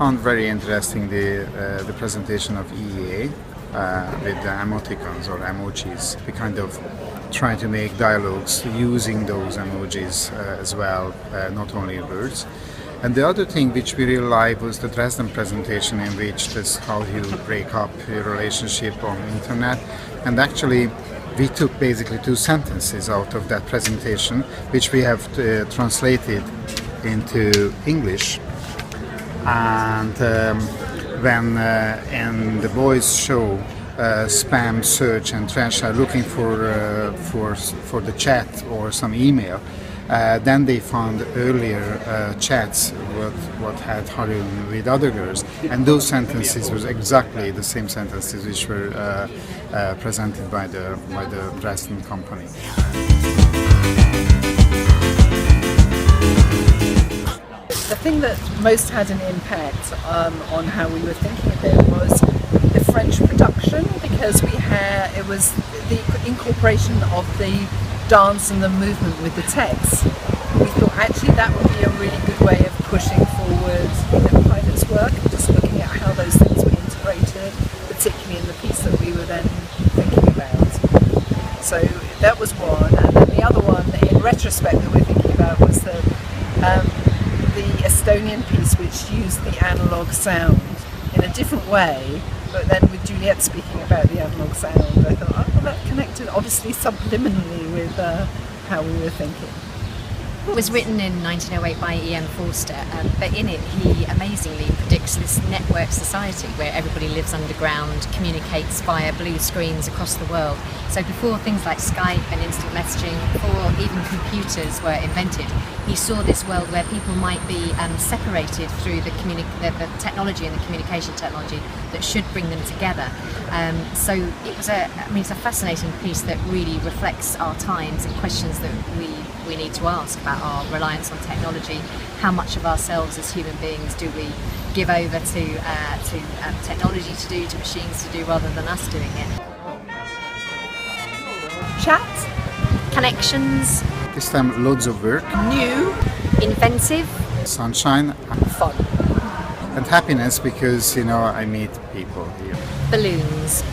found very interesting the presentation of EEA with the emoticons or emojis. We kind of try to make dialogues using those emojis as well, not only words. And the other thing which we really liked was the Dresden presentation, in which that's how you break up your relationship on the internet. And actually we took basically 2 sentences out of that presentation, which we have translated into English. And when in the boys' show spam search and trash are looking for the chat or some email, then they found earlier chats what had Harun with other girls, and those sentences was exactly the same sentences which were presented by the Dresden company. The thing that most had an impact on how we were thinking of it was the French production, because it was the incorporation of the dance and the movement with the text. We thought actually that would be a really good way of pushing forward Pilate's work, and just looking at how those things were integrated, particularly in the piece that we were then thinking about. So that was one, and then the other one in retrospect that we're thinking about was the Estonian piece, which used the analogue sound in a different way, but then with Juliet speaking about the analogue sound, I thought, oh, that connected obviously subliminally with how we were thinking. It was written in 1908 by E.M. Forster, but in it he amazingly predicts this network society where everybody lives underground, communicates via blue screens across the world. So before things like Skype and instant messaging, before even computers were invented, he saw this world where people might be separated through the technology and the communication technology that should bring them together. So it was it's a fascinating piece that really reflects our times and questions that we need to ask about our reliance on technology. How much of ourselves as human beings do we give over to technology to do, to machines to do, rather than us doing it? Chat, connections, This time loads of work, new, inventive, sunshine, fun. and happiness, because I meet people here. balloons.